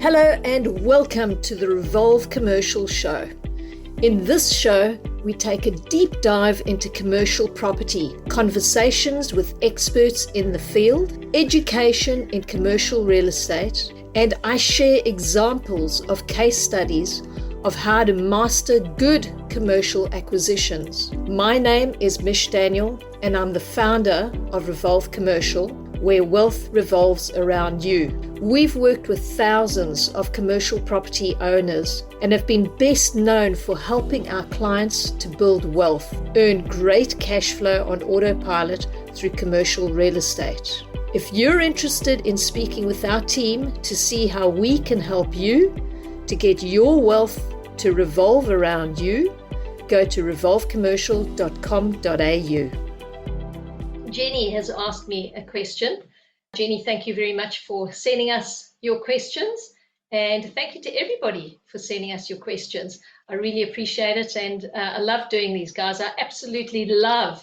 Hello and welcome to the Revolve Commercial Show. In this show, we take a deep dive into commercial property, conversations with experts in the field, education in commercial real estate, and I share examples of case studies of how to master good commercial acquisitions. My name is Mish and I'm the founder of Revolve Commercial, where wealth revolves around you. We've worked with thousands of commercial property owners and have been best known for helping our clients to build wealth, earn great cash flow on autopilot through commercial real estate. If you're interested in speaking with our team to see how we can help you to get your wealth to revolve around you, go to revolvecommercial.com.au. Jenny has asked me a question. Jenny, thank you very much for sending us your questions, and thank you to everybody for sending us your questions. I really appreciate it, and I love doing these, guys. I absolutely love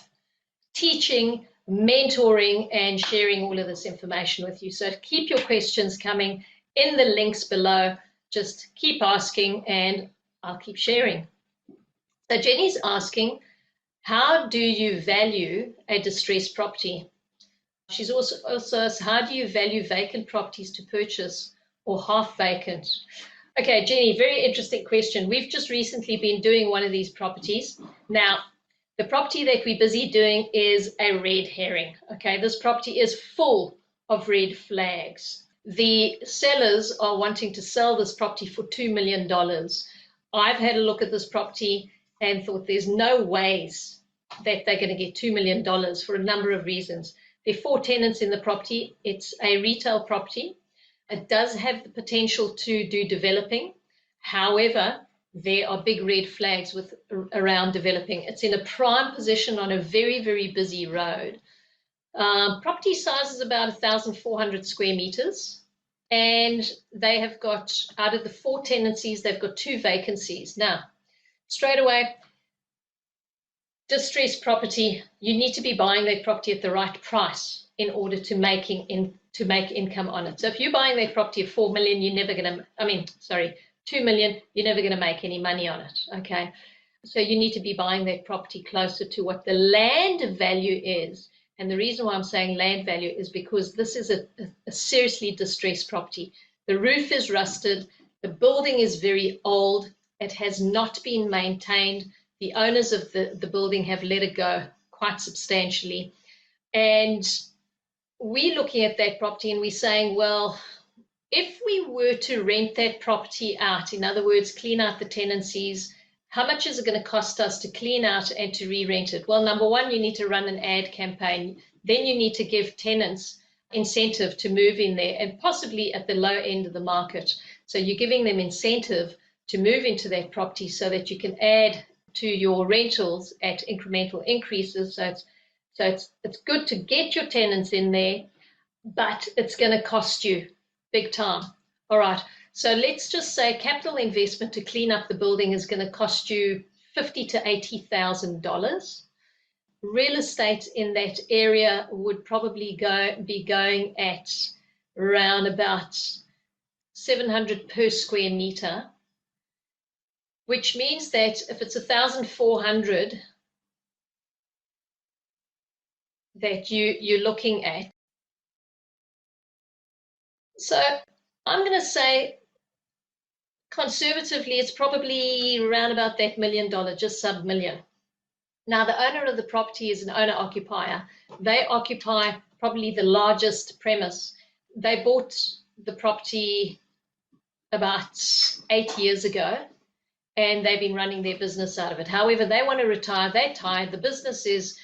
teaching, mentoring, and sharing all of this information with you. So keep your questions coming in the links below. Just keep asking, and I'll keep sharing. So Jenny's asking, how do you value a distressed property? She's also asked, how do you value vacant properties to purchase or half vacant? Okay, Jenny, very interesting question. We've just recently been doing one of these properties. Now, the property that we're busy doing is a red herring. Okay, this property is full of red flags. The sellers are wanting to sell this property for $2 million. I've had a look at this property and thought there's no ways that they're going to get $2 million for a number of reasons. There are 4 tenants in the property. It's a retail property. It does have the potential to do developing. However, there are big red flags around developing. It's in a prime position on a very, very busy road. Property size is about 1,400 square meters. And they have got, out of the 4 tenancies, they've got 2 vacancies. Now, straight away, distressed property, you need to be buying that property at the right price in order to make income on it. So if you're buying that property at 4 million, you're never going to, 2 million, you're never going to make any money on it, okay? So you need to be buying that property closer to what the land value is. And the reason why I'm saying land value is because this is a seriously distressed property. The roof is rusted, the building is very old, it has not been maintained. The owners of the building have let it go quite substantially. And we're looking at that property and we're saying, well, if we were to rent that property out, in other words, clean out the tenancies, how much is it going to cost us to clean out and to re-rent it? Well, number one, you need to run an ad campaign. Then you need to give tenants incentive to move in there, and possibly at the low end of the market. So you're giving them incentive to move into that property so that you can add to your rentals at incremental increases. So it's good to get your tenants in there, but it's going to cost you big time. All right. So let's just say capital investment to clean up the building is going to cost you $50,000 to $80,000. Real estate in that area would probably be going at around about $700 per square meter, which means that if it's 1,400 that you're looking at. So I'm going to say conservatively, it's probably around about that $1 million, just sub-million. Now, the owner of the property is an owner-occupier. They occupy probably the largest premise. They bought the property about 8 years ago, and they've been running their business out of it. However, they want to retire. They're tired. The business is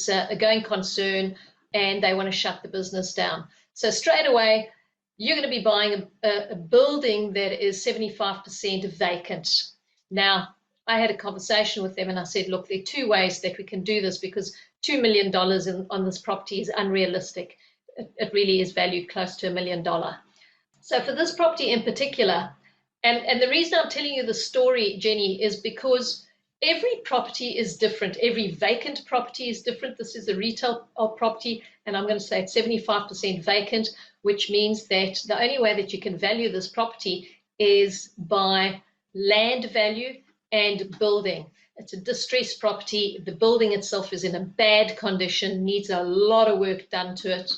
a going concern, and they want to shut the business down. So straight away, you're going to be buying a building that is 75% vacant. Now, I had a conversation with them, and I said, look, there are 2 ways that we can do this, because $2 million on this property is unrealistic. It really is valued close to $1 million. So for this property in particular, and the reason I'm telling you the story, Jenny, is because every property is different. Every vacant property is different. This is a retail property, and I'm going to say it's 75% vacant, which means that the only way that you can value this property is by land value and building. It's a distressed property. The building itself is in a bad condition, needs a lot of work done to it.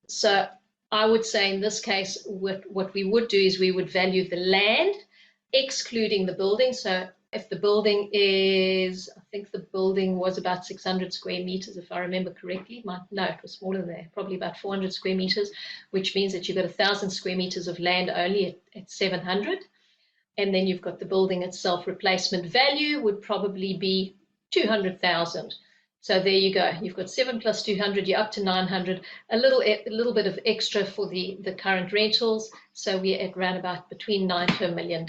So I would say in this case, what we would do is we would value the land, excluding the building. So if the building is, I think the building was about 600 square meters, if I remember correctly. No, it was smaller than that, probably about 400 square meters, which means that you've got 1,000 square meters of land only at 700. And then you've got the building itself. Replacement value would probably be 200,000. So there you go. You've got 7 plus 200, you're up to 900, a little bit of extra for the current rentals. So we're at around about between $9 to $1 million.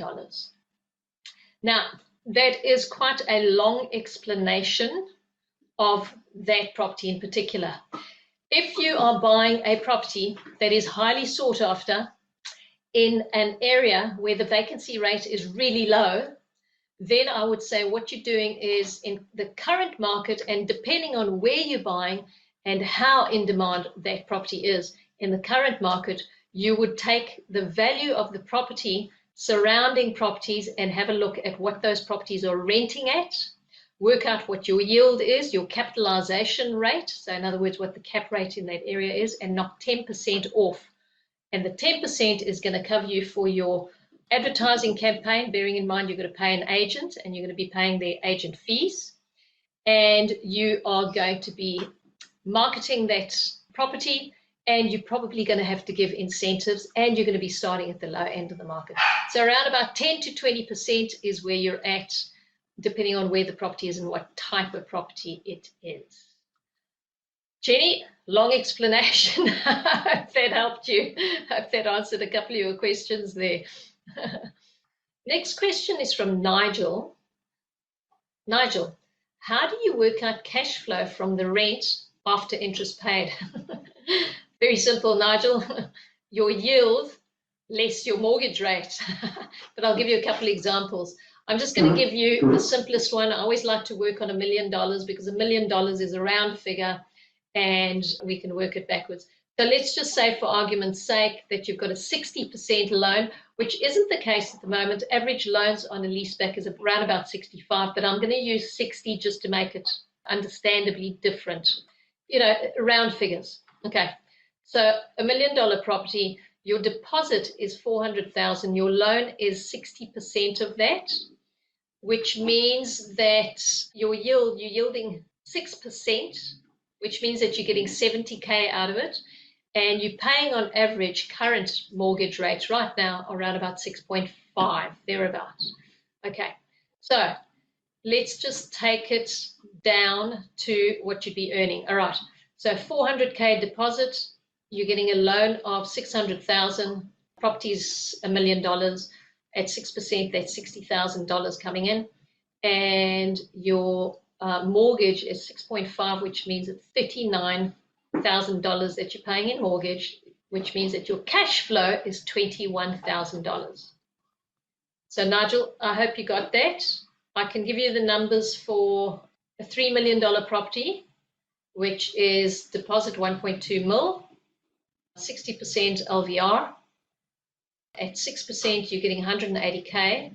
Now, that is quite a long explanation of that property in particular. If you are buying a property that is highly sought after in an area where the vacancy rate is really low, then I would say what you're doing is in the current market, and depending on where you're buying and how in demand that property is in the current market, you would take the value of the property, surrounding properties, and have a look at what those properties are renting at, work out what your yield is, your capitalization rate, so in other words, what the cap rate in that area is, and knock 10% off. And the 10% is going to cover you for your advertising campaign, bearing in mind you're going to pay an agent and you're going to be paying their agent fees. And you are going to be marketing that property, and you're probably going to have to give incentives, and you're going to be starting at the low end of the market. So around about 10 to 20% is where you're at, depending on where the property is and what type of property it is. Jenny, long explanation. I hope that helped you. I hope that answered a couple of your questions there. Next question is from Nigel. Nigel, how do you work out cash flow from the rent after interest paid? Very simple, Nigel. Your yield less your mortgage rate. But I'll give you a couple of examples. I'm just going to give you the simplest one. I always like to work on $1 million because $1 million is a round figure and we can work it backwards. So let's just say, for argument's sake, that you've got a 60% loan, which isn't the case at the moment. Average loans on a leaseback is around about 65, but I'm going to use 60 just to make it understandably different. You know, round figures. Okay. So $1 million property, your deposit is 400,000. Your loan is 60% of that, which means that you're yielding 6%, which means that you're getting 70K out of it. And you're paying on average current mortgage rates right now around about 6.5, thereabouts. Okay, so let's just take it down to what you'd be earning. All right, so 400K deposit, you're getting a loan of 600,000, property's $1 million. At 6%, that's $60,000 coming in. And your mortgage is 6.5, which means it's $39,000 that you're paying in mortgage, which means that your cash flow is $21,000. So Nigel, I hope you got that. I can give you the numbers for a $3 million property, which is deposit 1.2 mil, 60% LVR. At 6%, you're getting 180K.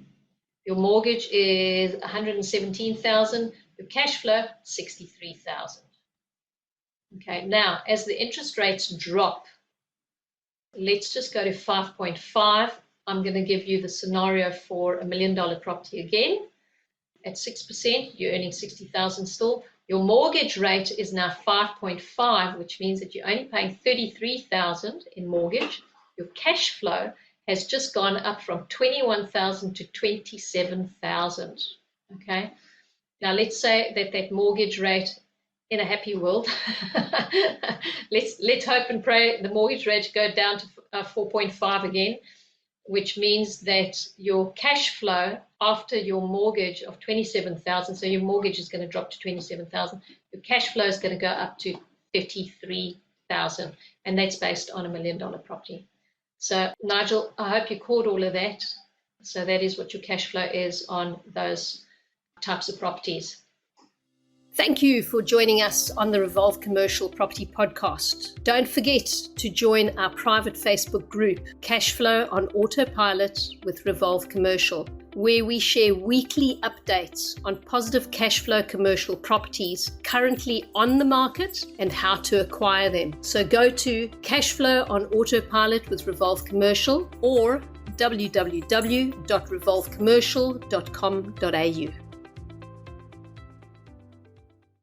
Your mortgage is 117,000. Your cash flow, 63,000. Okay, now as the interest rates drop, let's just go to 5.5. I'm going to give you the scenario for $1 million property again. At 6%, you're earning 60,000 still. Your mortgage rate is now 5.5, which means that you're only paying 33,000 in mortgage. Your cash flow has just gone up from 21,000 to 27,000. Okay, now let's say that that mortgage rate, in a happy world, let's hope and pray the mortgage rate go down to 4.5 again, which means that your cash flow after your mortgage of 27,000, so your mortgage is going to drop to 27,000, your cash flow is going to go up to 53,000, and that's based on $1 million property. So Nigel, I hope you caught all of that. So that is what your cash flow is on those types of properties. Thank you for joining us on the Revolve Commercial Property Podcast. Don't forget to join our private Facebook group, Cashflow on Autopilot with Revolve Commercial, where we share weekly updates on positive cash flow commercial properties currently on the market and how to acquire them. So go to Cashflow on Autopilot with Revolve Commercial or www.revolvecommercial.com.au.